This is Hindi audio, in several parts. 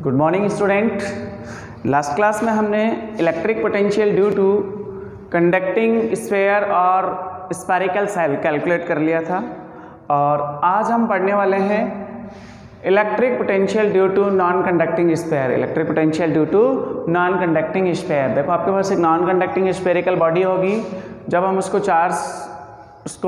Good morning student. Last class में हमने electric potential due to conducting sphere और स्फेरिकल सेल कैलकुलेट कर लिया था और आज हम पढ़ने वाले हैं electric potential due to non conducting sphere. Electric potential due to non conducting sphere. देखो आपके पास एक नॉन कंडक्टिंग स्फेरिकल बॉडी होगी। जब हम उसको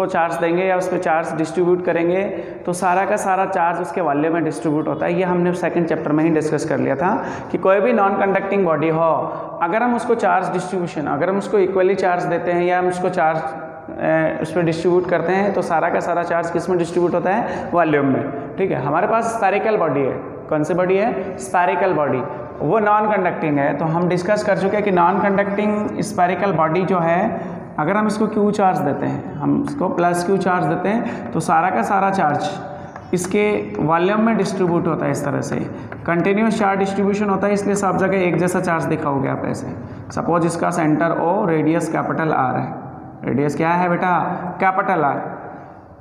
चार्ज देंगे या उस पर चार्ज डिस्ट्रीब्यूट करेंगे तो सारा का सारा चार्ज उसके वॉल्यूम में डिस्ट्रीब्यूट होता है। ये हमने सेकंड चैप्टर में ही डिस्कस कर लिया था कि कोई भी नॉन कंडक्टिंग बॉडी हो, अगर हम उसको चार्ज डिस्ट्रीब्यूशन, अगर हम उसको इक्वली चार्ज देते हैं या हम उसको चार्ज उस पर डिस्ट्रीब्यूट करते हैं तो सारा का सारा चार्ज किस में डिस्ट्रीब्यूट होता है? वॉल्यूम में। ठीक है, हमारे पास स्फेरिकल बॉडी है। कौन सी बॉडी है? Spherical body. वो नॉन कंडक्टिंग है। तो हम डिस्कस कर चुके हैं कि नॉन कंडक्टिंग स्फेरिकल बॉडी जो है, अगर हम इसको Q चार्ज देते हैं, हम इसको प्लस Q चार्ज देते हैं तो सारा का सारा चार्ज इसके वॉल्यूम में डिस्ट्रीब्यूट होता है। इस तरह से कंटिन्यूस चार्ज डिस्ट्रीब्यूशन होता है, इसलिए सब जगह एक जैसा चार्ज दिखाओगे आप ऐसे। सपोज इसका centre O, radius capital R है। रेडियस क्या है बेटा? Capital R।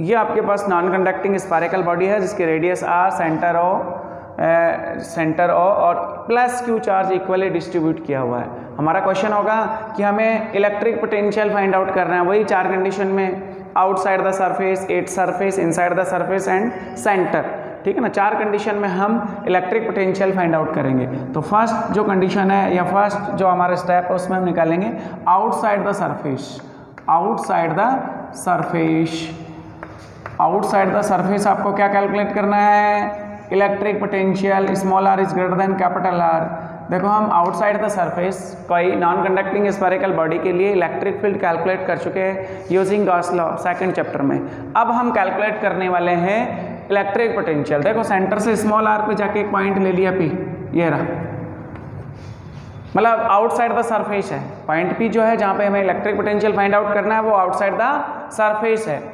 ये आपके पास नॉन कंडक्टिंग स्फेरिकल बॉडी है जिसकी रेडियस R, सेंटर O और plus Q charge equally distribute किया हुआ है। हमारा क्वेश्चन होगा कि हमें इलेक्ट्रिक पोटेंशियल फाइंड आउट करना है, वही चार कंडीशन में, outside the surface, at surface, inside the surface and centre. ठीक है ना, चार कंडीशन में हम इलेक्ट्रिक पोटेंशियल फाइंड आउट करेंगे। तो फर्स्ट जो कंडीशन है या फर्स्ट जो हमारा स्टेप है उसमें हम निकालेंगे outside the surface. Outside the surface, outside the surface आपको क्या कैलकुलेट करना है? Electric potential small r is greater than capital R। देखो हम आउटसाइड द सरफेस कोई नॉन कंडक्टिंग स्फेरिकल बॉडी के लिए इलेक्ट्रिक फील्ड कैलकुलेट कर चुके हैं using Gauss law second chapter में। अब हम कैलकुलेट करने वाले हैं इलेक्ट्रिक पोटेंशियल। देखो सेंटर से स्मॉल r पे जाके एक पॉइंट ले लिया P, ये रहा, मतलब आउटसाइड द सरफेस है। पॉइंट P जो है जहाँ पे हमें इलेक्ट्रिक पोटेंशियल फाइंड आउट करना है वो आउटसाइड द सरफेस है।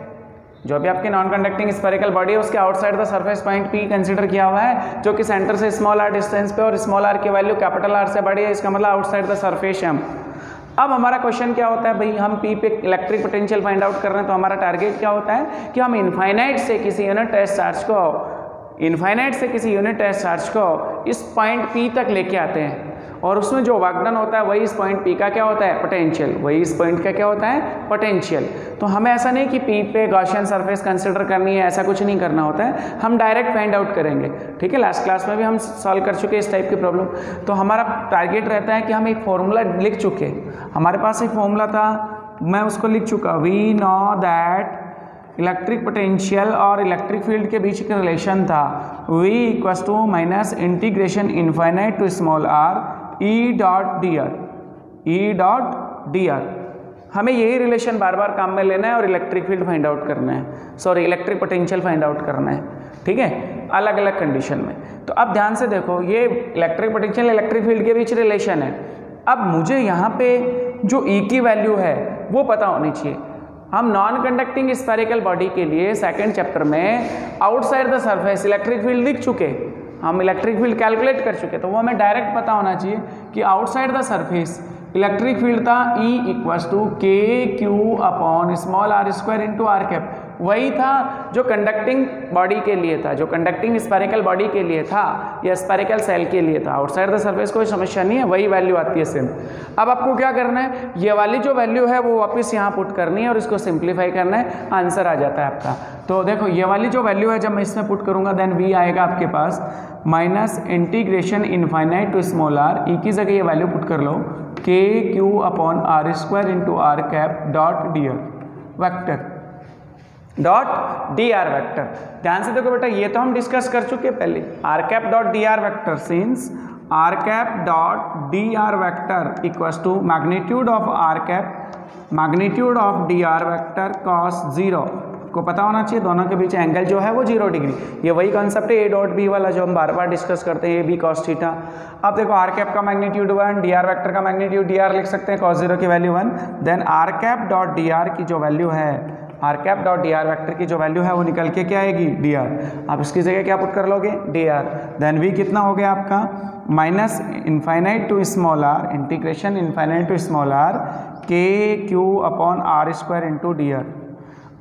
जो भी आपकी नॉन कंडक्टिंग स्फेरिकल बॉडी है उसके outside the surface point P consider किया हुआ है, जो कि सेंटर से स्मॉल r डिस्टेंस पे और स्मॉल r की वैल्यू कैपिटल R से बड़ी है। इसका मतलब आउटसाइड द सरफेस है हम। अब हमारा क्वेश्चन क्या होता है भाई, हम P पे इलेक्ट्रिक पोटेंशियल फाइंड आउट कर रहे हैं तो हमारा टारगेट क्या होता है कि हम इनफाइनाइट से किसी यूनिट चार्ज को इस पॉइंट P तक लेके आते हैं और उसमें जो वर्क डन होता है वही इस पॉइंट P का क्या होता है? पोटेंशियल। वही इस पॉइंट का क्या होता है? पोटेंशियल। तो हमें ऐसा नहीं कि P पे गॉसियन सरफेस कंसिडर करनी है, ऐसा कुछ नहीं करना होता है, हम डायरेक्ट फाइंड आउट करेंगे। ठीक है, लास्ट क्लास में भी हम सॉल्व कर चुके इस टाइप की प्रॉब्लम। तो हमारा टारगेट रहता है कि हम एक फॉर्मूला लिख चुके, हमारे पास एक फॉर्मूला था, मैं उसको लिख चुका। We know that electric potential और इलेक्ट्रिक फील्ड के बीच का रिलेशन था V equals to minus integration infinite to small r E dot D r. हमें यही रिलेशन बार बार काम में लेना है और इलेक्ट्रिक फील्ड फाइंड आउट करना है, sorry electric potential find out करना है। ठीक है, अलग अलग कंडीशन में। तो अब ध्यान से देखो, ये इलेक्ट्रिक पोटेंशियल इलेक्ट्रिक फील्ड के बीच रिलेशन है। अब मुझे यहाँ पे जो E की वैल्यू है वो पता होनी चाहिए। हम नॉन कंडक्टिंग स्फेरिकल बॉडी के लिए सेकंड चैप्टर में outside the surface electric field लिख चुके, हम इलेक्ट्रिक फील्ड कैलकुलेट कर चुके, तो वो हमें डायरेक्ट पता होना चाहिए कि outside the surface electric field था E equals to KQ upon small r square into r cap. वही था जो कंडक्टिंग बॉडी के लिए था, जो कंडक्टिंग स्फेरिकल बॉडी के लिए था या स्फेरिकल सेल के लिए था। आउटसाइड द सरफेस कोई समस्या नहीं है, वही वैल्यू आती है सेम। अब आपको क्या करना है, ये वाली जो वैल्यू है वो वापस यहाँ पुट करनी है और इसको सिंप्लीफाई करना है, आंसर आ जाता है आपका। तो देखो ये वाली जो वैल्यू है जब मैं इसमें पुट करूँगा देन V आएगा आपके पास minus integration infinite to small r, E की जगह ये वैल्यू पुट कर लो KQ upon r square into r cap dot D R vector, dot D R vector. ध्यान से देखो बेटा, ये तो हम डिस्कस कर चुके हैं पहले, r cap dot D R vector since r cap dot D R vector equals to magnitude of r cap magnitude of d are vector cos 0 को पता होना चाहिए। दोनों के बीच एंगल जो है वो 0 डिग्री। ये वही कॉन्सेप्ट है A डॉट बी वाला जो हम बार बार डिस्कस करते हैं, A B cos थीटा। अब देखो आर कैप का मैग्नीट्यूड 1, डी आर वैक्टर का मैग्नीट्यूड डी आर लिख सकते हैं, cos 0 की value 1। Then r cap dot D r की जो वैल्यू है, r cap dot D R vector की जो वैल्यू है वो निकल के क्या आएगी? D r. आप इसकी जगह क्या पुट कर लोगे? D R. देन V कितना हो गया आपका? Minus infinite to small r integration infinite to small r KQ upon r square into d r.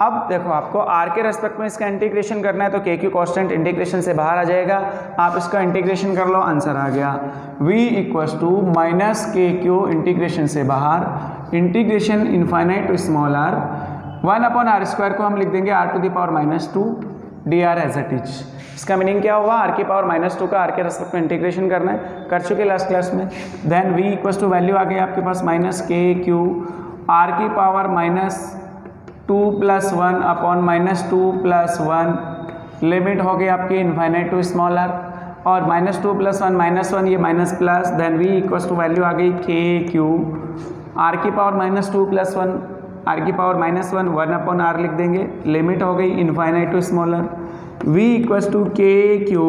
अब देखो आपको आर के रेस्पेक्ट में इसका इंटीग्रेशन करना है, तो के क्यू कॉन्स्टेंट इंटीग्रेशन से बाहर आ जाएगा, आप इसका इंटीग्रेशन कर लो, आंसर आ गया v इक्वल्स टू माइनस के क्यू इंटीग्रेशन से बाहर, integration infinite to small r, 1/r² को हम लिख देंगे r⁻⁻2 dr as it is. इसका मीनिंग क्या हुआ, r की पावर -2 का r के रेस्पेक्ट में इंटीग्रेशन करना है, कर चुके लास्ट क्लास में। Then v equals to value आ गई आपके पास माइनस के क्यू r की पावर -2 + 1/-2 + 1, लिमिट हो गई आपकी इनफाइनाइट टू स्मॉल r, और -2 + 1 -1 ये minus plus, then v equals to value आ गई के क्यू r की पावर -2 + 1, r की पावर -1 1/r लिख देंगे, लिमिट हो गई infinite to small r, v equals to के Q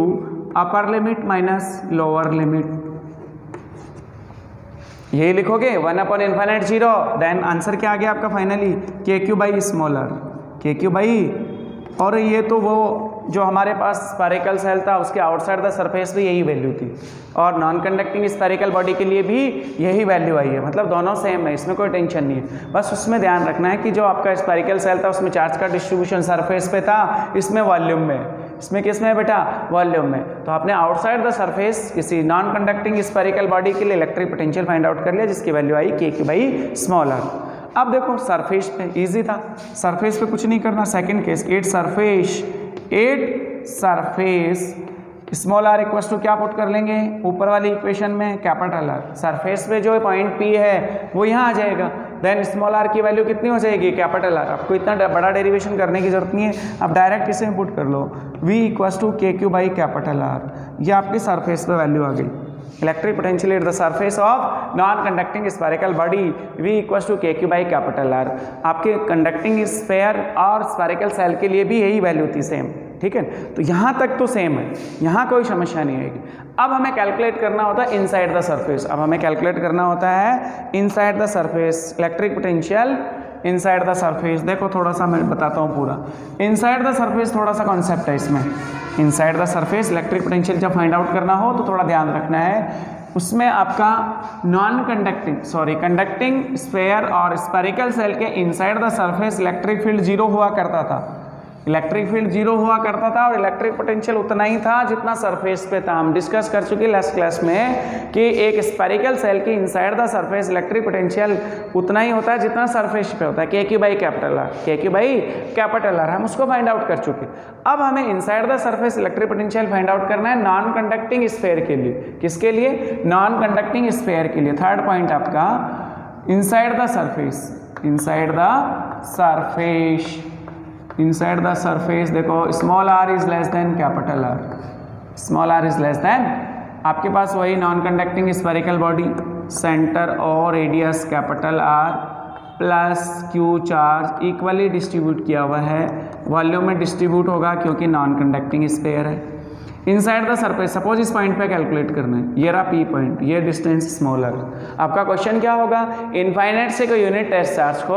upper limit minus lower limit, यही लिखोगे 1/∞0, देन आंसर क्या आ गया आपका फाइनली के क्यू बाई स्मॉल r, के क्यू बाई, और ये तो वो जो हमारे पास स्फेरिकल सेल था उसके आउटसाइड द सरफेस भी यही वैल्यू थी, और नॉन कंडक्टिंग स्फेरिकल बॉडी के लिए भी यही वैल्यू आई है, मतलब दोनों सेम है, इसमें कोई टेंशन नहीं है। बस उसमें ध्यान रखना है कि जो आपका स्फेरिकल सेल था उसमें चार्ज का डिस्ट्रीब्यूशन सरफेस पे था, इसमें वॉल्यूम में, इसमें किस में बेटा, वॉल्यूम में। तो आपने आउटसाइड द सरफेस किसी नॉन कंडक्टिंग स्फेरिकल बॉडी के लिए इलेक्ट्रिक पोटेंशियल फाइंड आउट कर लिया, जिसकी वैल्यू आई के क्यू बाई स्मॉल r। अब देखो सरफेस पे इजी था, सरफेस पे कुछ नहीं करना, second case 8 surface small r equals to क्या पुट कर लेंगे ऊपर वाली इक्वेशन में, कैपिटल R, सरफेस पे जो पॉइंट P है वो यहाँ आ जाएगा, देन स्मॉल r की वैल्यू कितनी हो जाएगी, कैपिटल R। आपको इतना बड़ा डेरिवेशन करने की जरूरत नहीं है, आप डायरेक्ट इसे पुट कर लो, v इक्वल्स टू के क्यू बाई कैपिटल R, ये आपकी सरफेस पे वैल्यू आ गई। Electric potential at the surface of non conducting spherical body v equals to के क्यू बाई कैपिटल R। आपके कंडक्टिंग स्फेयर और स्फेरिकल सेल के लिए भी यही वैल्यू थी सेम, ठीक है। तो यहाँ तक तो सेम है, यहाँ कोई समस्या नहीं आएगी। अब हमें कैलकुलेट करना होता है इनसाइड द सरफेस, अब हमें कैलकुलेट करना होता है inside the surface electric potential inside the surface. देखो थोड़ा सा मैं बताता हूँ पूरा, इनसाइड द सरफेस थोड़ा सा कॉन्सेप्ट है इसमें। Inside the surface electric potential जब फाइंड आउट करना हो तो थोड़ा ध्यान रखना है, उसमें आपका नॉन कंडक्टिंग स्फेयर और स्फेरिकल सेल के inside the surface electric field 0 हुआ करता था, इलेक्ट्रिक फील्ड 0 हुआ करता था, और इलेक्ट्रिक पोटेंशियल उतना ही था जितना सरफेस पे था। हम डिस्कस कर चुके लास्ट क्लास में कि एक स्फेरिकल सेल की inside the surface electric potential उतना ही होता है जितना सरफेस पे होता है, के क्यू बाई कैपिटल R, के क्यू बाई कैपिटल R, हम उसको फाइंड आउट कर चुके। अब हमें inside the surface electric potential find out करना है नॉन कंडक्टिंग स्फेयर के लिए। किसके लिए, नॉन कंडक्टिंग स्फेयर के लिए। थर्ड पॉइंट आपका inside the surface, inside the surface, inside the surface देखो small r is less than capital R, small r is less than, आपके पास वही non conducting spherical body, centre और radius capital R plus Q charge equally distribute किया हुआ है, वॉल्यूम में डिस्ट्रीब्यूट होगा क्योंकि नॉन कंडक्टिंग स्फेयर है। इनसाइड द सरफेस सपोज इस पॉइंट पे कैलकुलेट करना है, ये रहा P पॉइंट, ये डिस्टेंस स्मॉलर। आपका क्वेश्चन क्या होगा, इनफाइनाइट से कोई यूनिट टेस्ट चार्ज को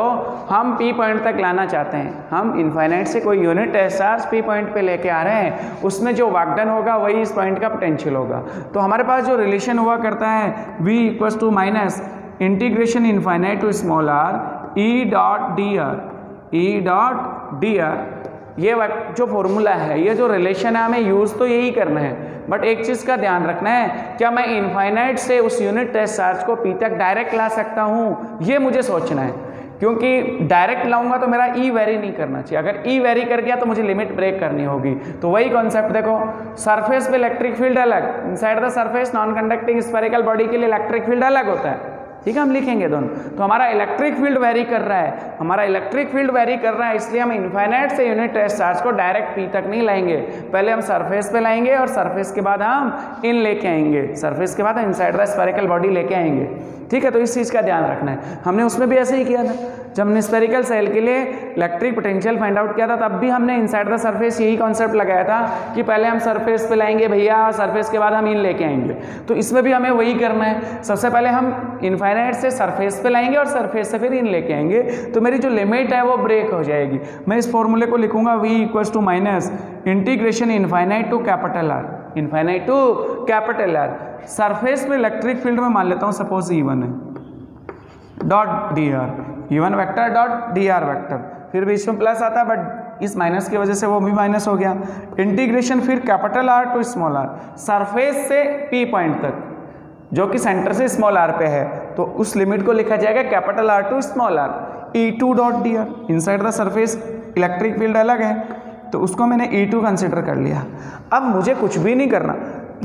हम P पॉइंट तक लाना चाहते हैं, हम इनफाइनाइट से कोई unit test charge P point पे लेके आ रहे हैं, उसमें जो वर्क डन होगा वही इस पॉइंट का पोटेंशियल होगा। तो हमारे पास जो रिलेशन हुआ करता है v equals to minus integration infinite to small r E dot dr, ये जो फॉर्मूला है, ये जो रिलेशन है, हमें यूज़ तो यही करना है, बट एक चीज़ का ध्यान रखना है, क्या मैं इनफाइनाइट से उस यूनिट टेस्ट चार्ज को P तक डायरेक्ट ला सकता हूँ, ये मुझे सोचना है, क्योंकि डायरेक्ट लाऊंगा तो मेरा E वेरी नहीं करना चाहिए, अगर E वेरी कर गया तो मुझे लिमिट ब्रेक करनी होगी। तो वही कॉन्सेप्ट देखो, सरफेस पे इलेक्ट्रिक फील्ड अलग, inside the surface non conducting spherical body के लिए इलेक्ट्रिक फील्ड अलग होता है, ठीक है, हम लिखेंगे दोनों। तो हमारा इलेक्ट्रिक फील्ड वेरी कर रहा है, हमारा इलेक्ट्रिक फील्ड वेरी कर रहा है, इसलिए हम इनफाइनाइट से यूनिट टेस्ट चार्ज को डायरेक्ट P तक नहीं लाएंगे, पहले हम सरफेस पे लाएंगे और सरफेस के बाद हम इन लेके आएंगे, सरफेस के बाद इनसाइड द स्फेरिकल बॉडी लेके आएंगे, ठीक है। तो इस चीज़ का ध्यान रखना है, हमने उसमें भी ऐसे ही किया था, जब हमने स्फेरिकल सेल के लिए इलेक्ट्रिक पोटेंशियल फाइंड आउट किया था तब भी हमने इनसाइड द सरफेस यही कॉन्सेप्ट लगाया था कि पहले हम सरफेस पे लाएंगे भैया, सरफेस के बाद हम इन लेके आएंगे। तो इसमें भी हमें वही करना है, सबसे पहले हम इनफाइनाइट से सरफेस पे लाएंगे और सरफेस से फिर इन लेके आएंगे, तो मेरी जो लिमिट है वो ब्रेक हो जाएगी। मैं इस फॉर्मूले को लिखूंगा v equals to minus integration infinite to capital R, infinite to capital R। Surface पे इलेक्ट्रिक फील्ड में मान लेता हूँ सपोज E1 है, dot dr, E1 vector dot dr vector, फिर बीच में प्लस आता है, बट इस माइनस की वजह से वो भी माइनस हो गया। इंटीग्रेशन फिर capital are to small r, surface से पी पॉइंट तक जो कि सेंटर से स्मॉल आर पे है, तो उस लिमिट को लिखा जाएगा capital are to small r E2 dot D r. Inside the surface electric field अलग है, तो उसको मैंने E2 कंसिडर कर लिया। अब मुझे कुछ भी नहीं करना,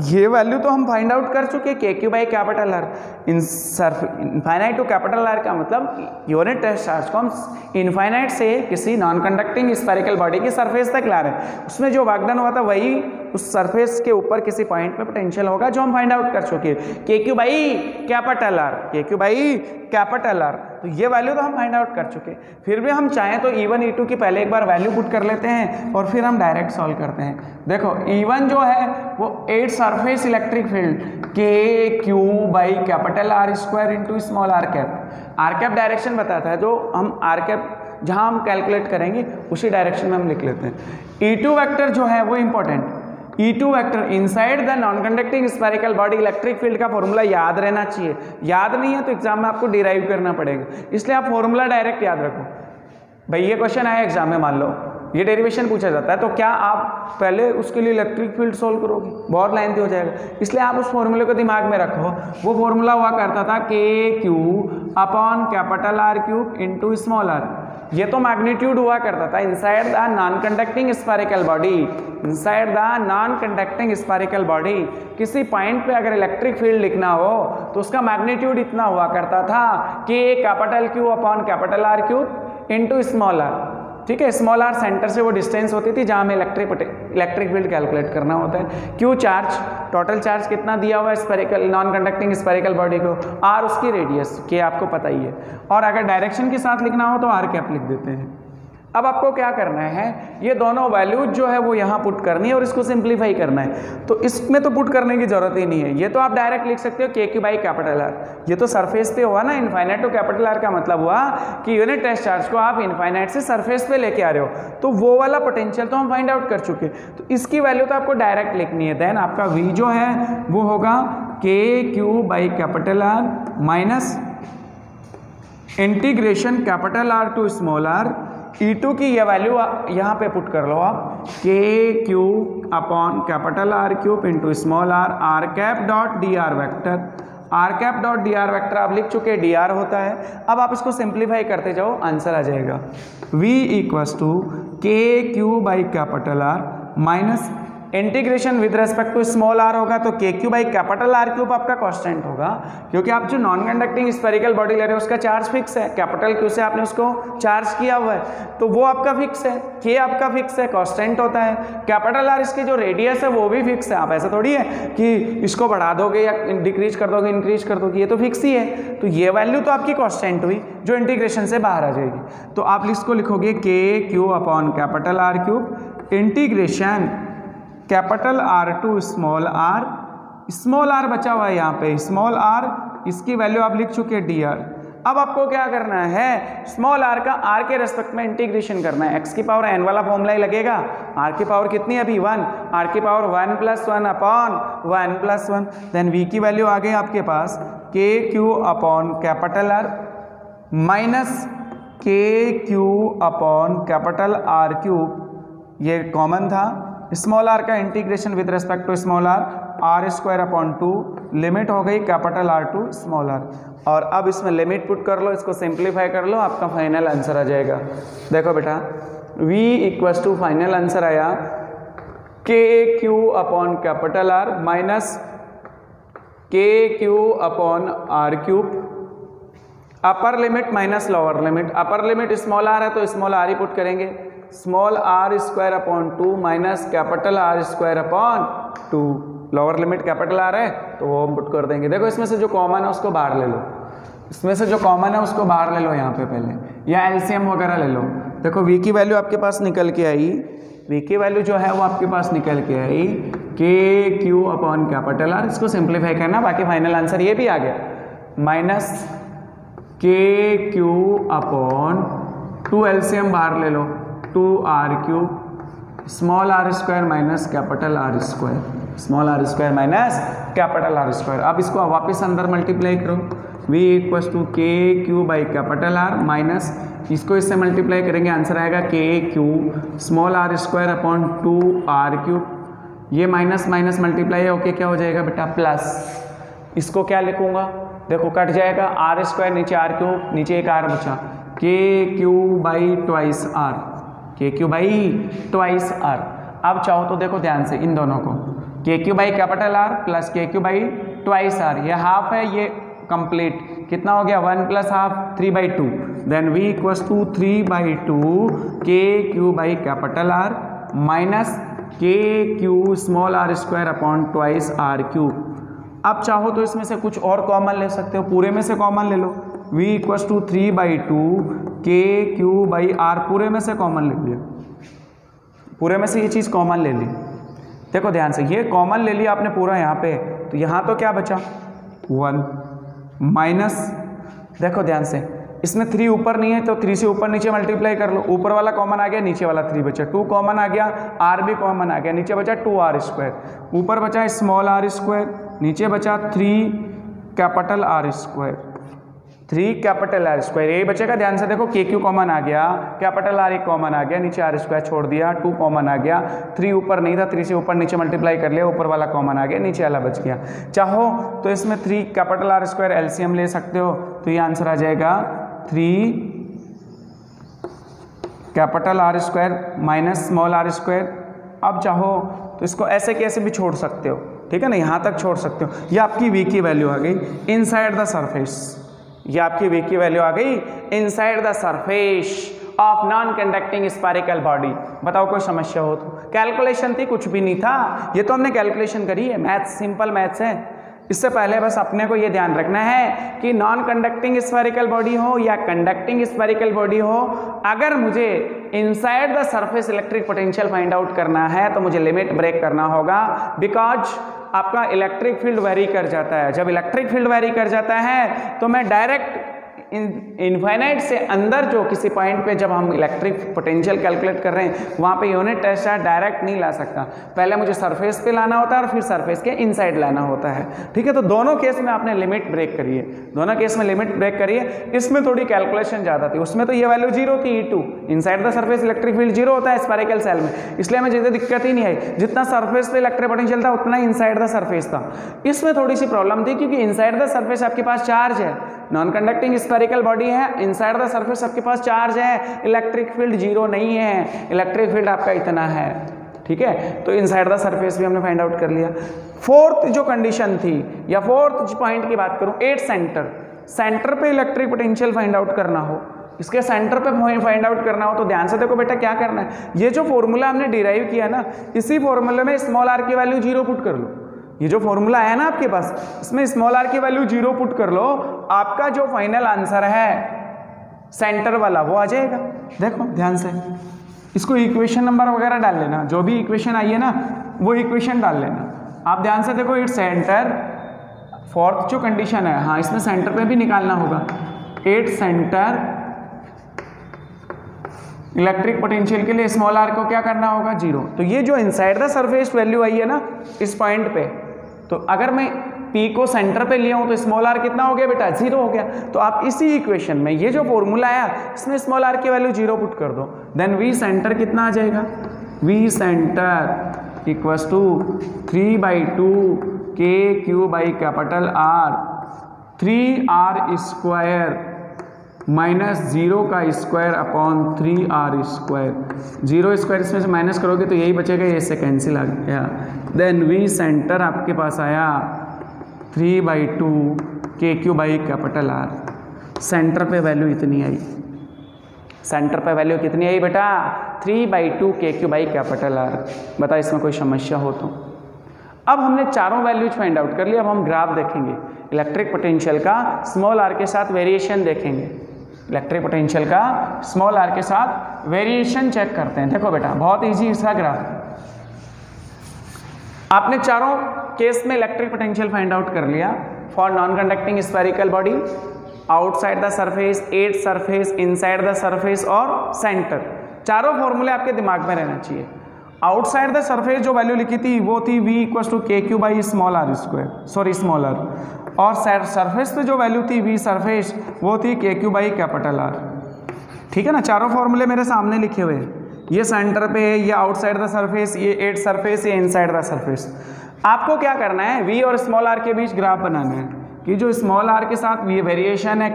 ये वैल्यू तो हम फाइंड आउट कर चुके, k Q by capital r. Infinite to capital r का मतलब यूनिट चार्ज को हम इनफाइनाइट से किसी नॉन कंडक्टिंग स्फेरिकल बॉडी की सरफेस तक ला रहे हैं। उसमें जो वागडन हुआ था वही उस सरफेस के ऊपर किसी पॉइंट पे पोटेंशियल होगा, जो हम फाइंड आउट कर चुके हैं, के क्यू बाई कैपिटल आर, के क्यू बाई कैपिटल आर। तो ये वैल्यू तो हम फाइंड आउट कर चुके। फिर भी हम चाहें तो E1 E2 की पहले एक बार वैल्यू पुट कर लेते हैं और फिर हम डायरेक्ट सॉल्व करते हैं। देखो E1 जो है वो 8 surface electric field k Q by capital are square into small r cap. R cap direction बताता है, जो हम आर कैप जहाँ हम कैलकुलेट करेंगे उसी डायरेक्शन में हम लिख लेते हैं। E2 वेक्टर जो है वो important, E2 vector inside the non conducting spherical body electric field का फॉर्मूला याद रहना चाहिए। याद नहीं है तो एग्जाम में आपको डिराइव करना पड़ेगा, इसलिए आप फॉर्मूला डायरेक्ट याद रखो। भाई ये क्वेश्चन आया एग्जाम में, मान लो ये डेरिवेशन पूछा जाता है, तो क्या आप पहले उसके लिए इलेक्ट्रिक फील्ड सोल्व करोगे? बहुत लेंथी हो जाएगा, इसलिए आप उस फॉर्मूले को दिमाग में रखो। वो फॉर्मूला हुआ करता था k Q upon capital are cube into small r. ये तो मैग्नीट्यूड हुआ करता था inside the non conducting spherical body. Inside the non conducting spherical body किसी पॉइंट पे अगर इलेक्ट्रिक फील्ड लिखना हो तो उसका मैग्नीट्यूड इतना हुआ करता था कि capital q upon capital are cube into small r. ठीक है, स्मॉल आर सेंटर से वो डिस्टेंस होती थी जहाँ हमें इलेक्ट्रिक फील्ड कैलकुलेट करना होता है। क्यू चार्ज, टोटल चार्ज कितना दिया हुआ है spherical non conducting spherical body को, आर उसकी रेडियस के आपको पता ही है, और अगर डायरेक्शन के साथ लिखना हो तो आर कैप लिख देते हैं। अब आपको क्या करना है, ये दोनों वैल्यूज जो है वो यहाँ पुट करनी है और इसको सिंप्लीफाई करना है। तो इसमें तो पुट करने की जरूरत ही नहीं है, ये तो आप डायरेक्ट लिख सकते हो के क्यू बाई कैपिटल आर। ये तो सरफेस पे हुआ ना, इनफाइनाइट टू कैपिटल आर का मतलब हुआ कि यूनिट टेस्ट चार्ज को आप इनफाइनाइट से सरफेस पे लेके आ रहे हो, तो वो वाला पोटेंशियल तो हम फाइंड आउट कर चुके। तो इसकी वैल्यू तो आपको डायरेक्ट लिखनी है। देन आपका V जो है वो होगा k Q by capital are minus integration capital are to small r. E2 की ये वैल्यू यहाँ पे पुट कर लो आप, k Q upon capital are cube into small are, r cap dot D R vector. R cap dot D R vector आप लिख चुके, डी आर होता है। अब आप इसको सिंप्लीफाई करते जाओ, आंसर आ जाएगा V इक्वस टू के Q by capital are minus integration with respect to small r होगा तो k Q by capital are cube आपका कांस्टेंट होगा, क्योंकि आप जो नॉन कंडक्टिंग स्फेरिकल बॉडी ले रहे हो उसका चार्ज फिक्स है, कैपिटल क्यू से आपने उसको चार्ज किया हुआ है, तो वो आपका फिक्स है। के आपका फिक्स है, कांस्टेंट होता है। कैपिटल आर इसकी जो रेडियस है वो भी फिक्स है। आप ऐसा थोड़ी है कि इसको बढ़ा दोगे या डिक्रीज कर दोगे, इंक्रीज कर दोगे, ये तो फिक्स ही है। तो ये वैल्यू तो आपकी कांस्टेंट हुई जो इंटीग्रेशन से बाहर आ जाएगी। तो आप इसको लिखोगे k Q upon capital are cube integration capital are to small r, small r बचा हुआ है यहाँ पे, स्मॉल आर इसकी वैल्यू आप लिख चुके डी आर। अब आपको क्या करना है, स्मॉल आर का आर के रेस्पेक्ट में इंटीग्रेशन करना है। एक्स की पावर एन वाला फॉर्मूला ही लगेगा। आर की पावर कितनी है अभी 1, आर की पावर 1 + 1 अपॉन 1 + 1। देन वी की वैल्यू आ गई आपके पास K Q upon capital are minus के Q upon capital are cube, ये कॉमन था। स्मॉल आर का integration with respect to small are, R square upon 2, limit हो गई capital are to small are. और अब इसमें लिमिट पुट कर लो, इसको सिंप्लीफाई कर लो, आपका फाइनल आंसर आ जाएगा। देखो बेटा V equals to final answer आया K Q upon capital are minus के Q upon R cube, upper limit minus lower limit. Upper limit small R है तो स्मॉल आर ही पुट करेंगे, small are square upon 2 minus capital are square upon 2। Lower limit capital R है तो वो हम पुट कर देंगे। देखो इसमें से जो कॉमन है उसको बाहर ले लो, इसमें से जो कॉमन है उसको बाहर ले लो यहाँ पे पहले, या एलसीएम वगैरह ले लो। देखो V की वैल्यू आपके पास निकल के आई, V की वैल्यू जो है वो आपके पास निकल के आई के क्यू अपॉन कैपिटल आर। इसको सिंप्लीफाई करना, बाकी फाइनल आंसर ये भी आ गया, माइनस के क्यू अपॉन 2 एलसीएम बाहर ले लो, 2 r cube small are square minus capital are square. Small are square minus capital are square. अब इसको वापस अंदर मल्टीप्लाई करो, v इक्वल्स टू के Q by capital are minus इसको इससे मल्टीप्लाई करेंगे, आंसर आएगा k Q small are square upon 2r cube. ये माइनस माइनस मल्टीप्लाई है, ओके क्या हो जाएगा बेटा प्लस। इसको क्या लिखूंगा, देखो कट जाएगा, आर स्क्वायर नीचे आर क्यूब, नीचे एक आर बचा, के क्यू बाई ट्वाइस आर, के क्यू बाई ट्वाइस आर। अब चाहो तो देखो ध्यान से इन दोनों को, K Q by capital R plus K Q by twice R, ये हाफ है ये कंप्लीट, कितना हो गया 1 plus half 3/2, then v equals to 3/2 के Q by capital are minus के Q small are square upon twice R cube. अब चाहो तो इसमें से कुछ और कॉमन ले सकते हो, पूरे में से कॉमन ले लो, v इक्वल्स टू 3/2 के क्यू बाई आर, पूरे में से कॉमन ले लिया, पूरे में से ये चीज़ कॉमन ले ली। देखो ध्यान से ये कॉमन ले लिया आपने पूरा यहाँ पे, तो यहाँ तो क्या बचा 1 माइनस, देखो ध्यान से इसमें 3 ऊपर नहीं है तो 3 से ऊपर नीचे मल्टीप्लाई कर लो, ऊपर वाला कॉमन आ गया, नीचे वाला 3 बचा, 2 कॉमन आ गया, r भी कॉमन आ गया, नीचे बचा 2r स्क्वायर, ऊपर बचा स्मॉल आर स्क्वायर, नीचे बचा 3 capital are square, 3 capital are square, यही बचेगा। ध्यान से देखो के क्यू कॉमन आ गया, कैपिटल आर एक कॉमन आ गया, नीचे आर स्क्वायर छोड़ दिया, 2 कॉमन आ गया, 3 ऊपर नहीं था, 3 से ऊपर नीचे मल्टीप्लाई कर लिया, ऊपर वाला कॉमन आ गया, नीचे वाला बच गया। चाहो तो इसमें 3 कैपिटल आर स्क्वायर एलसीएम ले सकते हो, तो ये आंसर आ जाएगा 3 capital are square minus small are square. अब चाहो तो इसको ऐसे कैसे भी छोड़ सकते हो, ठीक है ना, यहाँ तक छोड़ सकते हो। ये आपकी v की वैल्यू आ गई इनसाइड द सरफेस, ये आपकी v की वैल्यू आ गई inside the surface of non conducting spherical body. बताओ कोई समस्या हो तो, कैलकुलेशन थी कुछ भी नहीं था, ये तो हमने कैलकुलेशन करी है, मैथ्स सिंपल मैथ्स है। इससे पहले बस अपने को ये ध्यान रखना है कि नॉन कंडक्टिंग स्फेरिकल बॉडी हो या कंडक्टिंग स्फेरिकल बॉडी हो, अगर मुझे inside the surface electric potential find out करना है तो मुझे लिमिट ब्रेक करना होगा, बिकॉज आपका इलेक्ट्रिक फील्ड वेरी कर जाता है। जब इलेक्ट्रिक फील्ड वेरी कर जाता है तो मैं डायरेक्ट इनफाइनाइट से अंदर जो किसी पॉइंट पे जब हम इलेक्ट्रिक पोटेंशियल कैलकुलेट कर रहे हैं वहाँ पे यूनिट टेस्ट डायरेक्ट नहीं ला सकता, पहले मुझे सरफेस पे लाना होता है और फिर सरफेस के इनसाइड लाना होता है, ठीक है। तो दोनों केस में आपने लिमिट ब्रेक करी है, दोनों केस में लिमिट ब्रेक करी है। इसमें थोड़ी कैलकुलेशन ज़्यादा थी, उसमें तो ये वैल्यू 0 थी, E2 inside the surface electric field 0 होता है स्फेरिकल सेल में, इसलिए हमें ज़्यादा दिक्कत ही नहीं आई, जितना सरफेस पे इलेक्ट्रिक पोटेंशियल था उतना इनसाइड द सरफेस था। इसमें थोड़ी सी प्रॉब्लम थी क्योंकि इनसाइड द सरफेस आपके पास चार्ज है, नॉन कंडक्टिंग स्फेरिकल बॉडी है, इनसाइड द सरफेस आपके पास चार्ज है, इलेक्ट्रिक फील्ड 0 नहीं है, इलेक्ट्रिक फील्ड आपका इतना है, ठीक है। तो इनसाइड द सरफेस भी हमने फाइंड आउट कर लिया। फोर्थ जो कंडीशन थी या फोर्थ पॉइंट की बात करूं, 8 सेंटर पे इलेक्ट्रिक पोटेंशियल फाइंड आउट करना हो, इसके सेंटर पे फाइंड आउट करना हो तो ध्यान से देखो बेटा क्या करना है। ये जो फॉर्मूला हमने डिराइव किया ना, इसी फॉर्मूले में स्मॉल आर की वैल्यू 0 पुट कर लो। ये जो फॉर्मूला है ना आपके पास, इसमें स्मॉल आर की वैल्यू 0 पुट कर लो, आपका जो फाइनल आंसर है सेंटर वाला वो आ जाएगा। देखो ध्यान से इसको इक्वेशन नंबर वगैरह डाल लेना, जो भी इक्वेशन आई है ना वो इक्वेशन डाल लेना। आप ध्यान से देखो, इट्स सेंटर, फोर्थ जो कंडीशन है, हाँ इसमें सेंटर पे भी निकालना होगा। 8 सेंटर इलेक्ट्रिक पोटेंशियल के लिए स्मॉल आर को क्या करना होगा 0। तो ये जो इनसाइड द सरफेस वैल्यू आई है ना इस पॉइंट पे, तो अगर मैं P को सेंटर पे लिया हूं तो स्मॉल आर कितना हो गया बेटा 0 हो गया। तो आप इसी इक्वेशन में ये जो फॉर्मूला आया इसमें स्मॉल आर की वैल्यू 0 पुट कर दो, देन V सेंटर कितना आ जाएगा, V सेंटर इक्वल्स टू 3/2 के Q by capital R, 3r square minus 0 का square upon 3r square, 0 square इसमें से माइनस करोगे तो यही बचेगा, ये से कैंसिल आ गया। देन V सेंटर आपके पास आया 3/2 के Q by capital R। Centre पे वैल्यू इतनी आई, सेंटर पे वैल्यू कितनी आई बेटा 3/2 के क्यू बाई कैपिटल R। बता इसमें कोई समस्या हो तो। अब हमने चारों वैल्यूज फाइंड आउट कर लिया, अब हम ग्राफ देखेंगे इलेक्ट्रिक पोटेंशियल का, स्मॉल आर के साथ वेरिएशन देखेंगे, इलेक्ट्रिक पोटेंशियल का स्मॉल आर के साथ वेरिएशन चेक करते हैं। देखो बेटा बहुत इजी इसका ग्राफ, आपने चारों केस में इलेक्ट्रिक पोटेंशियल फाइंड आउट कर लिया for non conducting spherical body, outside the surface, 8 surface, inside the surface और सेंटर। चारों फॉर्मूले आपके दिमाग में रहना चाहिए। आउटसाइड द सरफेस जो वैल्यू लिखी थी वो थी v इक्वल टू के Q by small are square, sorry small are, और सरफेस पे जो वैल्यू थी v सरफेस वो थी के क्यू बाई कैपिटल आर। ठीक है ना, चारों फॉर्मूले मेरे सामने लिखे हुए हैं, ये सेंटर पे है, ये आउटसाइड द सरफेस, ये एट सरफेस, ये इनसाइड द सरफेस। आपको क्या करना है, v और स्मॉल आर के बीच ग्राफ बनाना है कि जो स्मॉल आर के साथ ये वेरिएशन है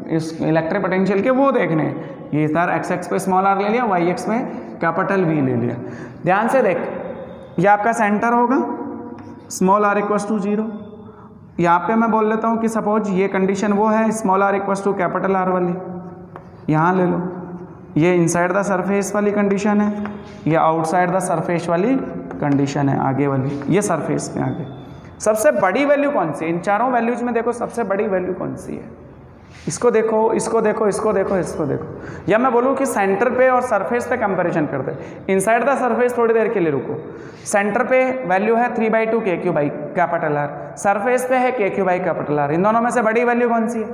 इस इलेक्ट्रिक पोटेंशियल के वो देखने हैं। ये सर एक्स एक्स पे स्मॉल आर ले लिया, वाई एक्स में कैपिटल वी ले लिया। ध्यान से देख, ये आपका सेंटर होगा, स्मॉल आर इक्वल टू 0। यहाँ पे मैं बोल लेता हूँ कि सपोज ये कंडीशन वो है, small r equal to capital r वाली, यहाँ ले लो। ये इनसाइड द सरफेस वाली कंडीशन है, ये आउटसाइड द सरफेस वाली कंडीशन है, आगे वाली, ये सरफेस पे आगे। सबसे बड़ी वैल्यू कौन सी है इन चारों वैल्यूज में? देखो सबसे बड़ी वैल्यू कौन सी है, इसको देखो, इसको देखो, इसको देखो, इसको देखो। या मैं बोलूँ कि सेंटर पे और सरफेस पे कंपैरिजन करते हैं। इनसाइड द सरफेस थोड़ी देर के लिए रुको। सेंटर पे वैल्यू है 3/2 के Q by capital are, surface पे है के क्यू बाई कैपिटल आर। इन दोनों में से बड़ी वैल्यू कौन सी है?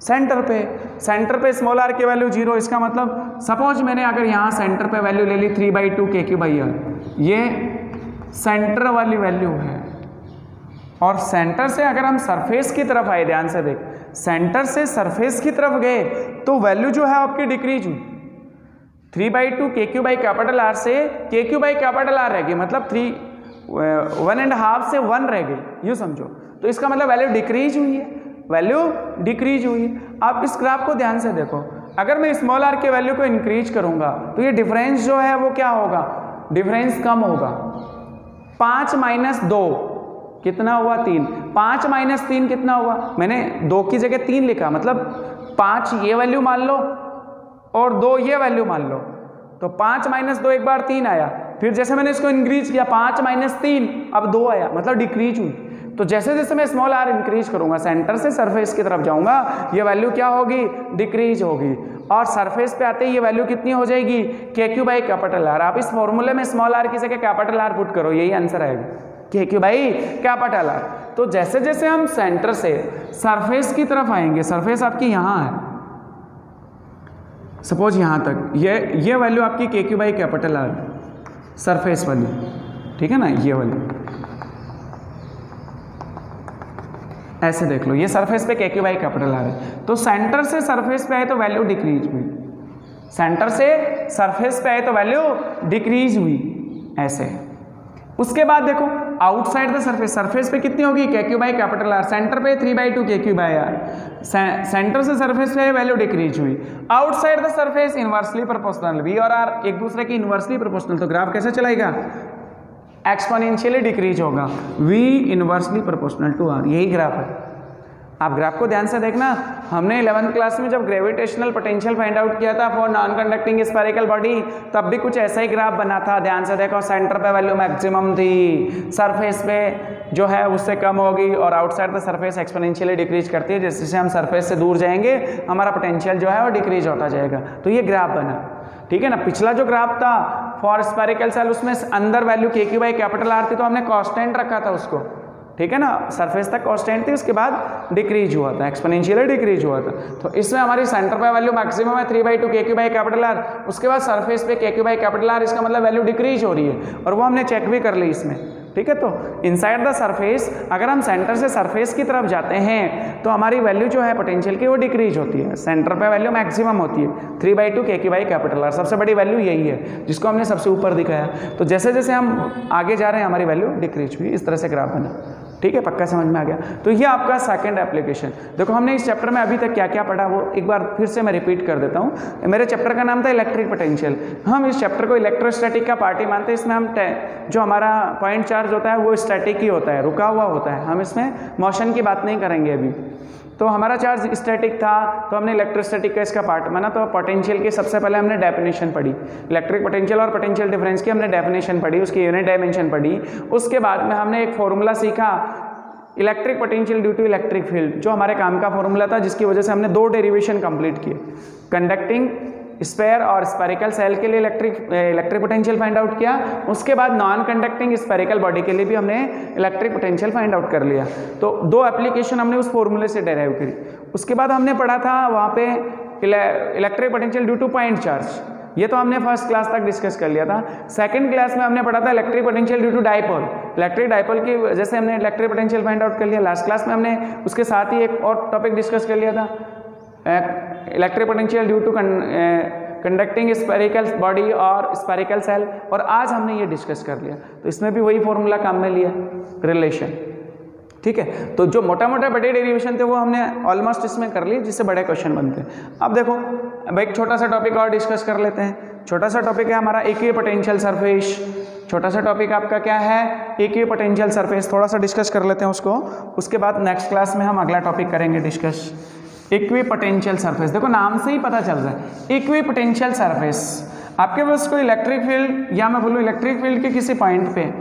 सेंटर पे। सेंटर पे स्मॉल आर की वैल्यू 0, इसका मतलब सपोज मैंने अगर यहाँ सेंटर पे वैल्यू ले ली 3/2 के क्यू बाई आर, ये सेंटर वाली वैल्यू है। और सेंटर से अगर हम सरफेस की तरफ आए, ध्यान से देख, सेंटर से सरफेस की तरफ गए तो वैल्यू जो है आपकी डिक्रीज हुई। 3/2 के क्यू बाई कैपिटल आर से के क्यू बाई कैपिटल आर रह गई, मतलब 1.5 से 1 रह गई, यूँ समझो। तो इसका मतलब वैल्यू डिक्रीज हुई है, वैल्यू डिक्रीज हुई है। आप इस ग्राफ को ध्यान से देखो, अगर मैं स्मॉल आर के वैल्यू को इंक्रीज करूंगा तो ये डिफरेंस जो है वो क्या होगा? डिफरेंस कम होगा। 5 - 2 कितना हुआ? 3। 5 - 3 कितना हुआ? मैंने 2 की जगह 3 लिखा, मतलब 5 ये वैल्यू मान लो और 2 ये वैल्यू मान लो, तो 5 - 2 एक बार 3 आया, फिर जैसे मैंने इसको इंक्रीज किया 5 - 3 अब 2 आया, मतलब डिक्रीज हुई। तो जैसे जैसे मैं स्मॉल आर इंक्रीज करूंगा, सेंटर से सरफेस की तरफ जाऊंगा, ये वैल्यू क्या होगी? डिक्रीज होगी। और सरफेस पे आते ही ये वैल्यू कितनी हो जाएगी? के क्यू बाई कैपिटल आर। आप इस फॉर्मूले में स्मॉल आर की जगह कैपिटल आर पुट करो, यही आंसर आएगा, k Q by capital are. तो जैसे जैसे हम सेंटर से सरफेस की तरफ आएंगे, सरफेस आपकी यहाँ है, सपोज यहाँ तक, ये वैल्यू आपकी के Q by capital are surface वाली, ठीक है ना, ये वाली, ऐसे देख लो, ये सरफेस पे के क्यू बाई कैपिटल आर है। तो सेंटर से सरफेस पे आए तो वैल्यू डिक्रीज हुई, सेंटर से सरफेस पे आए तो वैल्यू डिक्रीज हुई, ऐसे। उसके बाद देखो आउटसाइड द सरफेस, सरफेस पे कितनी होगी? K Q by capital r, centre पे 3/2 के क्यू बाई आर, सेंटर से सरफेस पे वैल्यू डिक्रीज हुई। Outside the surface inversely proportional, v और आर एक दूसरे की इनवर्सली प्रोपोर्शनल, तो ग्राफ कैसे चलेगा? एक्सपोनेंशियली डिक्रीज होगा, v inversely proportional to r, यही ग्राफ है। आप ग्राफ को ध्यान से देखना, हमने 11th क्लास में जब ग्रेविटेशनल पोटेंशियल फाइंड आउट किया था for non conducting spherical body, तब भी कुछ ऐसा ही ग्राफ बना था। ध्यान से देखो, सेंटर पे वैल्यू मैक्सिमम थी, सरफेस पे जो है उससे कम होगी, और outside the surface exponentially decrease करती है। जैसे जैसे हम सरफेस से दूर जाएंगे हमारा पोटेंशियल जो है वो डिक्रीज होता जाएगा। तो ये ग्राफ बना, ठीक है ना। पिछला जो ग्राफ था फॉर स्फेरिकल सेल, उसमें अंदर वैल्यू के क्यू बाई कैपिटल आर थी, तो हमने कांस्टेंट रखा था उसको, ठीक है ना, सरफेस तक कांस्टेंट थी, उसके बाद डिक्रीज हुआ था, एक्सपोनेंशियली डिक्रीज हुआ था। तो इसमें हमारी सेंटर पे वैल्यू मैक्सिमम है 3/2 के क्यू बाई कैपिटल आर, उसके बाद सरफेस पे के क्यू बाई कैपिटल आर, इसका मतलब वैल्यू डिक्रीज हो रही है, और वो हमने चेक भी कर ली इसमें, ठीक है। तो इनसाइड द सरफेस, अगर हम सेंटर से सरफेस की तरफ जाते हैं तो हमारी वैल्यू जो है पोटेंशियल की वो डिक्रीज होती है, सेंटर पे वैल्यू मैक्सिमम होती है 3/2 के क्यू बाई कैपिटल आर, सबसे बड़ी वैल्यू यही है जिसको हमने सबसे ऊपर दिखाया। तो जैसे जैसे हम आगे जा रहे हैं हमारी वैल्यू डिक्रीज हुई, इस तरह से ग्राफ बना, ठीक है, पक्का समझ में आ गया। तो ये आपका सेकंड एप्लीकेशन। देखो हमने इस चैप्टर में अभी तक क्या क्या पढ़ा वो एक बार फिर से मैं रिपीट कर देता हूँ। मेरे चैप्टर का नाम था इलेक्ट्रिक पोटेंशियल। हम इस चैप्टर को इलेक्ट्रोस्टैटिक का पार्ट ही मानते हैं। इसमें हम जो हमारा पॉइंट चार्ज होता है वो स्टैटिक ही होता है, रुका हुआ होता है, हम इसमें मोशन की बात नहीं करेंगे अभी। तो हमारा चार्ज स्टैटिक था, तो हमने इलेक्ट्रोस्टैटिक का इसका पार्ट माना। तो पोटेंशियल की सबसे पहले हमने डेफिनेशन पढ़ी, इलेक्ट्रिक पोटेंशियल और पोटेंशियल डिफरेंस की हमने डेफिनेशन पढ़ी, उसकी यूनिट डायमेंशन पढ़ी। उसके बाद में हमने एक फॉर्मूला सीखा, electric potential due to electric field, जो हमारे काम का फॉर्मूला था, जिसकी वजह से हमने 2 डेरिवेशन कंप्लीट किए, कंडक्टिंग स्फेयर और स्फेरिकल सेल के लिए इलेक्ट्रिक पोटेंशियल फाइंड आउट किया। उसके बाद नॉन कंडक्टिंग स्फेरिकल बॉडी के लिए भी हमने इलेक्ट्रिक पोटेंशियल फाइंड आउट कर लिया। तो 2 एप्लीकेशन हमने उस फॉर्मूले से डेराइव करी। उसके बाद हमने पढ़ा था वहाँ पे electric potential due two point charge, ये तो हमने फर्स्ट क्लास तक डिस्कस कर लिया था। सेकंड क्लास में हमने पढ़ा था electric potential due to dipole. Electric dipole की वजह से हमने इलेक्ट्रिक पोटेंशियल फाइंड आउट कर लिया। लास्ट क्लास में हमने उसके साथ ही एक और टॉपिक डिस्कस कर लिया था, electric potential due to conducting spherical body और स्फेरिकल सेल, और आज हमने ये डिस्कस कर लिया। तो इसमें भी वही फॉर्मूला काम में लिया, रिलेशन। ठीक है, तो जो मोटा मोटा बड़े डेरिवेशन थे वो हमने ऑलमोस्ट इसमें कर लिए, जिससे बड़े क्वेश्चन बनते हैं। अब देखो, अब एक छोटा सा टॉपिक और डिस्कस कर लेते हैं। छोटा सा टॉपिक है हमारा इक्विपोटेंशियल सरफेस। छोटा सा टॉपिक आपका क्या है, इक्विपोटेंशियल सरफेस। थोड़ा सा डिस्कस कर लेते हैं उसको, उसके बाद नेक्स्ट क्लास में हम अगला टॉपिक करेंगे डिस्कस। इक्विपोटेंशियल सरफेस, देखो नाम से ही पता चल रहा है इक्विपोटेंशियल सरफेस। आपके पास कोई इलेक्ट्रिक फील्ड, या मैं बोलूँ इलेक्ट्रिक फील्ड के किसी पॉइंट पे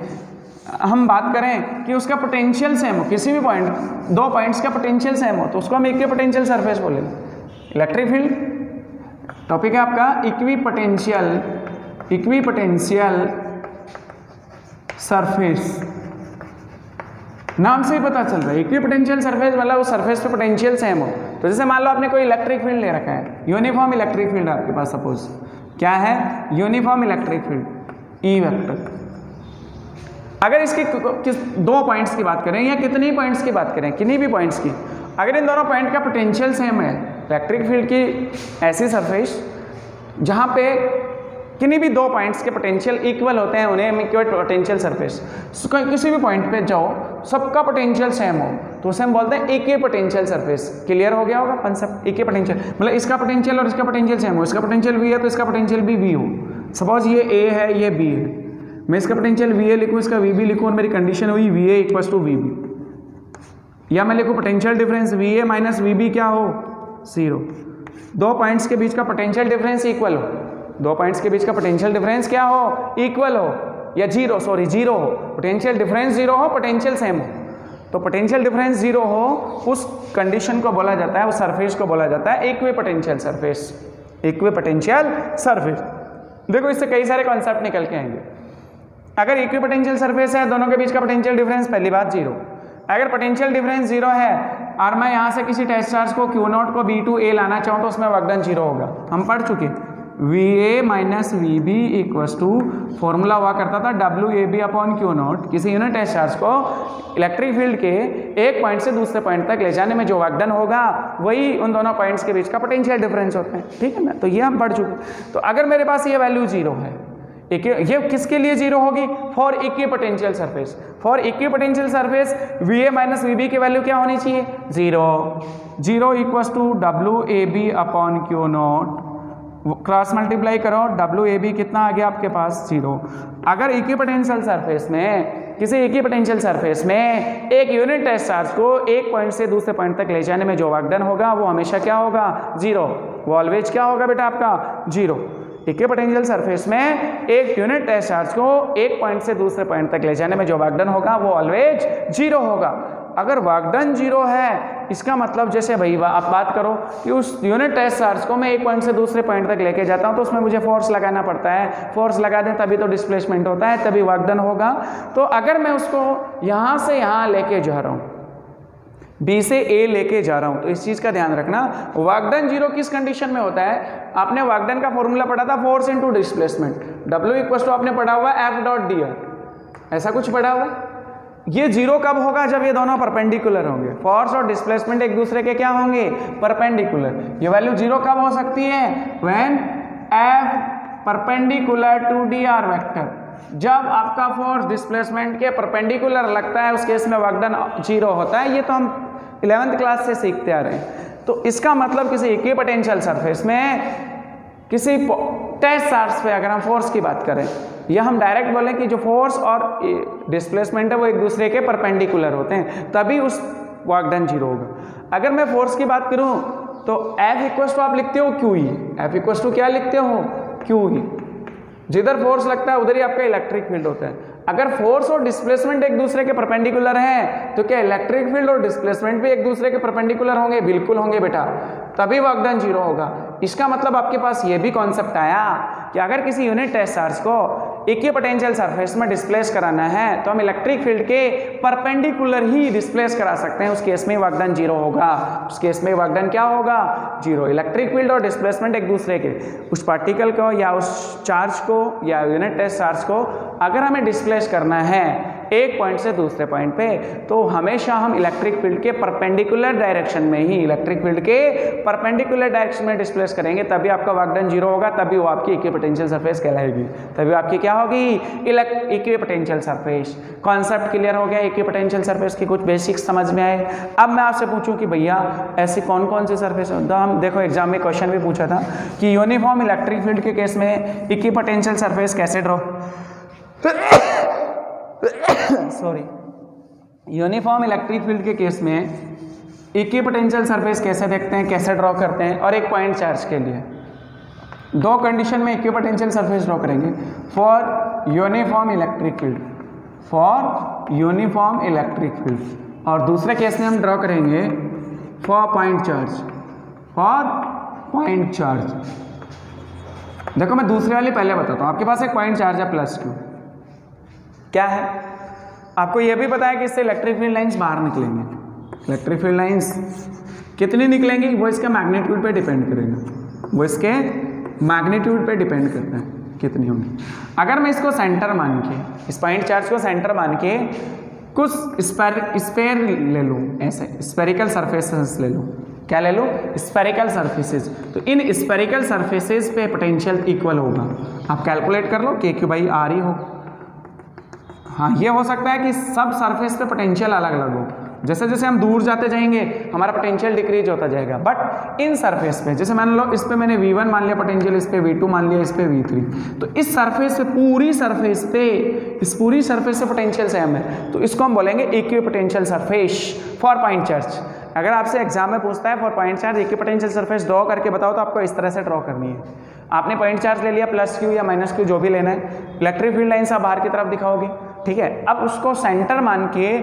हम बात करें कि उसका पोटेंशियल सेम हो, किसी भी पॉइंट, दो पॉइंट्स का पोटेंशियल सेम हो, तो उसको हम इक्विपोटेंशियल सरफेस बोलेंगे। इलेक्ट्रिक फील्ड टॉपिक है आपका इक्विपोटेंशियल सरफेस। नाम से ही पता चल रहा है इक्विपोटेंशियल सरफेस, मतलब उस सरफेस पे पोटेंशियल सेम हो। तो जैसे मान लो आपने कोई इलेक्ट्रिक फील्ड ले रखा है, यूनिफॉर्म इलेक्ट्रिक फील्ड आपके पास, सपोज क्या है, uniform electric field E vector. अगर इसके दो पॉइंट्स की बात करें या कितनी पॉइंट्स की बात करें, किन्हीं भी पॉइंट्स की, अगर इन दोनों पॉइंट का पोटेंशियल सेम है, इलेक्ट्रिक फील्ड की ऐसी सरफेस जहाँ पे किन्हीं भी दो पॉइंट्स के पोटेंशियल इक्वल होते हैं, उन्हें हम पोटेंशियल सरफेस। किसी भी पॉइंट पे जाओ, सबका पोटेंशियल सेम हो, तो उसे हम बोलते हैं इक्विपोटेंशियल सरफेस। क्लियर हो गया होगा कंसेप्ट, इक्विपोटेंशियल मतलब इसका पोटेंशियल और इसका पोटेंशियल सेम हो। इसका पोटेंशियल V है तो इसका पोटेंशियल भी V हो। सपोज ये A है, ये B है, मैं इसका पोटेंशियल VA लिखूँ, इसका VB लिखूँ, और मेरी कंडीशन हुई VA इक्वल्स टू VB। या मैं लिखूँ potential difference VA minus VB क्या हो, 0। दो पॉइंट्स के बीच का पोटेंशियल डिफरेंस इक्वल हो, दो पॉइंट्स के बीच का पोटेंशियल डिफरेंस क्या हो, इक्वल हो, या जीरो हो। पोटेंशियल डिफरेंस 0 हो, पोटेंशियल सेम हो। तो पोटेंशियल डिफरेंस 0 हो, उस कंडीशन को बोला जाता है, उस सरफेस को बोला जाता है इक्विपोटेंशियल सरफेस। इक्विपोटेंशियल सरफेस, देखो इससे कई सारे कॉन्सेप्ट निकल के आएंगे। अगर इक्विपोटेंशियल सरफेस है, दोनों के बीच का पोटेंशियल डिफरेंस पहली बात 0। अगर पोटेंशियल डिफरेंस 0 है और मैं यहाँ से किसी टेस्ट चार्ज को Q0 को B to A लाना चाहूँ, तो उसमें वर्क डन 0 होगा। हम पढ़ चुके, VA minus VB equals to formula हुआ करता था WAB अपॉन Q0। किसी यूनिट टेस्ट चार्ज को इलेक्ट्रिक फील्ड के एक पॉइंट से दूसरे पॉइंट तक ले जाने में जो वर्क डन होगा, वही उन दोनों पॉइंट्स के बीच का पोटेंशियल डिफरेंस होता है। ठीक है ना, तो ये हम पढ़ चुके। तो अगर मेरे पास ये वैल्यू 0 है, ये किसके लिए 0 होगी, for equipotential surface. For equipotential surface VA minus VB की वैल्यू क्या होनी चाहिए, 0 equals to WAB upon Q0। Cross multiply करो, WAB कितना आ गया आपके पास, 0। अगर इक्विपोटेंशियल सरफेस में, किसी इक्विपोटेंशियल सरफेस में एक यूनिट टेस्ट चार्ज को एक पॉइंट से दूसरे पॉइंट तक ले जाने में जो वर्क डन होगा, वो हमेशा क्या होगा, 0। वो ऑलवेज क्या होगा बेटा आपका, 0। इक्विपोटेंशियल सरफेस में एक यूनिट टेस्ट चार्ज को एक पॉइंट से दूसरे पॉइंट तक ले जाने में जो वर्क डन होगा, वो ऑलवेज 0 होगा। अगर वर्क डन 0 है, इसका मतलब जैसे भाई आप बात करो कि उस यूनिट टेस्ट चार्ज को मैं एक पॉइंट से दूसरे पॉइंट तक लेके जाता हूं, तो उसमें मुझे फोर्स लगाना पड़ता है। फोर्स लगा दें तभी तो डिस्प्लेसमेंट होता है, तभी वर्क डन होगा। तो अगर मैं उसको यहाँ से यहाँ लेके जा रहा हूँ, B से A लेके जा रहा हूँ, तो इस चीज़ का ध्यान रखना, वर्क डन 0 किस कंडीशन में होता है। आपने वर्क डन का फॉर्मूला पढ़ा था, force into displacement. W equal to आपने पढ़ा हुआ F डॉट dr, ऐसा कुछ पढ़ा हुआ। ये 0 कब होगा, जब ये दोनों परपेंडिकुलर होंगे। फोर्स और डिस्प्लेसमेंट एक दूसरे के क्या होंगे, परपेंडिकुलर। ये वैल्यू 0 कब हो सकती है, when F perpendicular to dr vector. जब आपका फोर्स डिस्प्लेसमेंट के परपेंडिकुलर लगता है, उस केस में वर्क डन 0 होता है। ये तो हम 11th क्लास से सीखते आ रहे हैं। तो इसका मतलब किसी इक्विपोटेंशियल सरफेस में, किसी टेस्ट चार्ज पे अगर हम फोर्स की बात करें, या हम डायरेक्ट बोलें कि जो फोर्स और डिस्प्लेसमेंट है वो एक दूसरे के परपेंडिकुलर होते हैं, तभी उस वर्क डन 0 होगा। अगर मैं फोर्स की बात करूं तो F इक्वल टू आप लिखते हो QE। F इक्वल टू क्या लिखते हो, QE। जिधर फोर्स लगता है उधर ही आपका इलेक्ट्रिक फील्ड होता है। अगर फोर्स और डिस्प्लेसमेंट एक दूसरे के परपेंडिकुलर हैं, तो क्या इलेक्ट्रिक फील्ड और डिस्प्लेसमेंट भी एक दूसरे के परपेंडिकुलर होंगे, बिल्कुल होंगे बेटा, तभी वर्क डन 0 होगा। इसका मतलब आपके पास ये भी कॉन्सेप्ट आया कि अगर किसी यूनिट टेस्ट चार्ज को इक्विपोटेंशियल सरफेस में डिस्प्लेस कराना है तो हम इलेक्ट्रिक फील्ड के परपेंडिकुलर ही डिस्प्लेस करा सकते हैं। उस केस में वर्क डन जीरो होगा, उस केस में वर्क डन क्या होगा, जीरो। इलेक्ट्रिक फील्ड और डिस्प्लेसमेंट एक दूसरे के, उस पार्टिकल को या उस चार्ज को या यूनिट टेस्ट चार्ज को अगर हमें डिस्प्लेस करना है एक पॉइंट से दूसरे पॉइंट पे, तो हमेशा हम इलेक्ट्रिक फील्ड के परपेंडिकुलर डायरेक्शन में ही, इलेक्ट्रिक फील्ड के परपेंडिकुलर डायरेक्शन में डिस्प्लेस करेंगे, तभी आपका वर्क डन जीरो होगा, तभी वो आपकी इक्विपोटेंशियल सरफेस कहलाएगी, तभी आपकी क्या होगी, इक्विपोटेंशियल सरफेस। कॉन्सेप्ट क्लियर हो गया इक्विपोटेंशियल सरफेस की, कुछ बेसिक्स समझ में आए। अब मैं आपसे पूछूं कि भैया ऐसी कौन कौन सी सरफेस है, तो हम देखो एग्जाम में क्वेश्चन भी पूछा था कि यूनिफॉर्म इलेक्ट्रिक फील्ड के केस में इक्विपोटेंशियल सरफेस कैसे draw sorry, uniform electric field के केस में इक्विपोटेंशियल सरफेस कैसे देखते हैं, कैसे ड्रॉ करते हैं, और एक पॉइंट चार्ज के लिए दो कंडीशन में इक्विपोटेंशियल सरफेस ड्रॉ करेंगे। For uniform electric field, for uniform electric field, और दूसरे केस में हम ड्रॉ करेंगे for point charge, for point charge. देखो मैं दूसरे वाली पहले बताता हूँ। आपके पास एक पॉइंट चार्ज है प्लस Q, क्या है, आपको यह भी पता है कि इससे इलेक्ट्रिक फील्ड लाइंस बाहर निकलेंगे। इलेक्ट्रिक फील्ड लाइंस कितनी निकलेंगी वो इसके मैग्नीट्यूड पे डिपेंड करेगा, वो इसके मैग्नीट्यूड पे डिपेंड करता है कितनी होंगी। अगर मैं इसको सेंटर मान के, इस पॉइंट चार्ज को सेंटर मान के कुछ स्पेयर ले लूँ, ऐसे स्पेरिकल सरफेसेस ले लूँ, क्या ले लो, स्पेरिकल सरफेसेस, तो इन स्पेरिकल सरफेसेस पे पोटेंशियल इक्वल होगा। आप कैलकुलेट कर लो KQ/R ही हो। हाँ, ये हो सकता है कि सब सरफेस पे पोटेंशियल अलग अलग हो, जैसे जैसे हम दूर जाते जाएंगे हमारा पोटेंशियल डिक्रीज होता जाएगा, बट इन सरफेस पे, जैसे मान लो इस पे मैंने V1 मान लिया पोटेंशियल, इस पे V2 मान लिया, इस पे V3, तो इस सरफेस पे, पूरी सरफेस पे, इस पूरी सरफेस से पोटेंशियल सेम है, तो इसको हम बोलेंगे equipotential surface for point charge. अगर आपसे एग्जाम में पूछता है for point charge equipotential surface draw करके बताओ, तो आपको इस तरह से ड्रॉ करनी है। आपने पॉइंट चार्ज ले लिया प्लस Q या माइनस Q जो भी लेना है, इलेक्ट्रिक फील्ड लाइन्स आप बाहर की तरफ दिखाओगे, ठीक है। अब उसको सेंटर मान के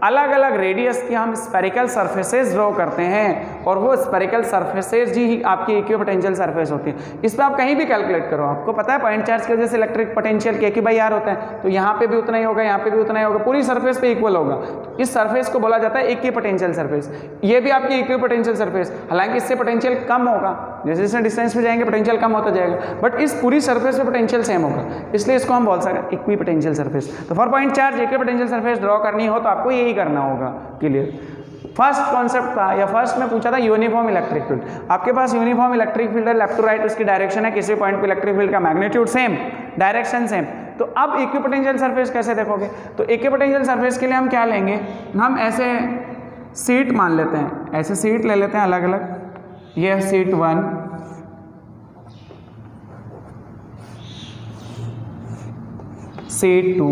अलग अलग रेडियस की हम स्पेरिकल सरफेसेस ड्रॉ करते हैं, और वो स्पेरिकल सरफेसेस ही आपकी इक्विपोटेंशियल सरफेस होती है। इस पर आप कहीं भी कैलकुलेट करो, आपको पता है पॉइंट चार्ज की वजह से इलेक्ट्रिक पोटेंशियल KQ/R होता है, तो यहाँ पे भी उतना ही होगा, यहाँ पे भी उतना ही होगा, पूरी सरफेस पे इक्वल होगा। तो इस सरफेस को बोला जाता है इक्विपोटेंशियल सरफेस। ये भी आपकी इक्विपोटेंशियल सरफेस, हालांकि इससे पोटेंशियल कम होगा, जैसे जैसे डिस्टेंस पे जाएंगे पोटेंशियल कम होता जाएगा, बट इस पूरी सरफेस पे पोटेंशियल सेम होगा, इसलिए इसको हम बोल सकते हैं इक्विपोटेंशियल सरफेस। तो for point charge equipotential surface draw करनी हो तो आपको यही करना होगा। क्लियर। फर्स्ट कॉन्सेप्ट था, या फर्स्ट में पूछा था यूनिफॉर्म इलेक्ट्रिक फील्ड। आपके पास यूनिफॉर्म इलेक्ट्रिक फील्ड है, लेफ्ट टू राइट उसकी डायरेक्शन है, किसी पॉइंट पे इलेक्ट्रिक फील्ड का मैग्नीट्यूड सेम, डायरेक्शन सेम। तो अब इक्विपोटेंशियल सरफेस कैसे देखोगे, तो इक्विपोटेंशियल सरफेस के लिए हम क्या लेंगे, हम ऐसे सीट मान लेते हैं, ऐसे सीट ले लेते हैं अलग अलग, ये है सीट 1, सीट 2,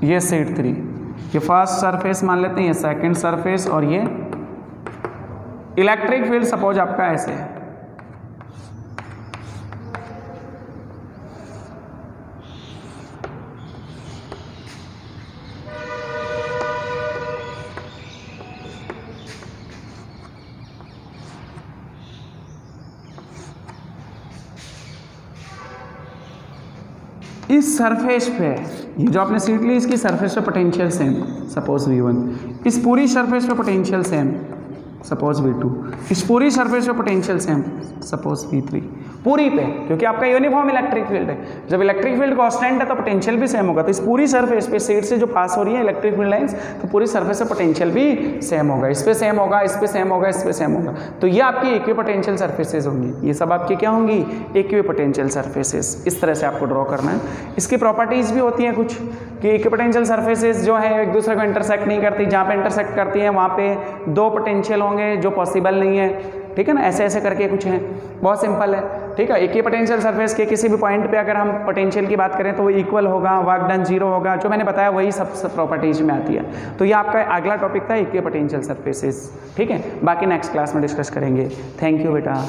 ये सीट 3, ये फर्स्ट सरफेस मान लेते हैं, ये सेकंड सरफेस, और ये इलेक्ट्रिक फील्ड सपोज आपका ऐसे है। इस सरफेस पे, ये जो आपने सीट ली इसकी सरफेस पे पोटेंशियल सेम, सपोज V1, इस पूरी सरफेस पे पोटेंशियल सेम, सपोज V2, इस पूरी सरफेस पे पोटेंशियल सेम, सपोज V3, पूरी पे, क्योंकि आपका यूनिफॉर्म इलेक्ट्रिक फील्ड है। जब इलेक्ट्रिक फील्ड कांस्टेंट है तो पोटेंशियल भी सेम होगा, तो इस पूरी सरफेस पे सीट से जो पास हो रही है इलेक्ट्रिक फील्ड लाइंस, तो पूरी सरफेस से पोटेंशियल भी सेम होगा, इस पे सेम होगा, इस पे सेम होगा, इस पे सेम होगा, तो ये आपकी इक्विपोटेंशियल सरफेसेस होंगी। ये सब आपकी क्या होंगी, इक्विपोटेंशियल सरफेसेस। इस तरह से आपको ड्रॉ करना है। इसकी प्रॉपर्टीज भी होती हैं कुछ, कि इक्विपोटेंशियल सरफेसेस जो है एक दूसरे को इंटरसेक्ट नहीं करती, जहाँ पे इंटरसेक्ट करती हैं वहाँ पे दो पोटेंशियल होंगे जो पॉसिबल नहीं है, ठीक है ना, ऐसे ऐसे करके कुछ है, बहुत सिंपल है, ठीक है। इक्विपोटेंशियल सरफेस के किसी भी पॉइंट पे अगर हम पोटेंशियल की बात करें तो वो इक्वल होगा, वर्क डन जीरो होगा, जो मैंने बताया वही सब प्रॉपर्टीज में आती है। तो ये आपका अगला टॉपिक था इक्विपोटेंशियल सरफेसेस, ठीक है। बाकी नेक्स्ट क्लास में डिस्कस करेंगे। थैंक यू बेटा।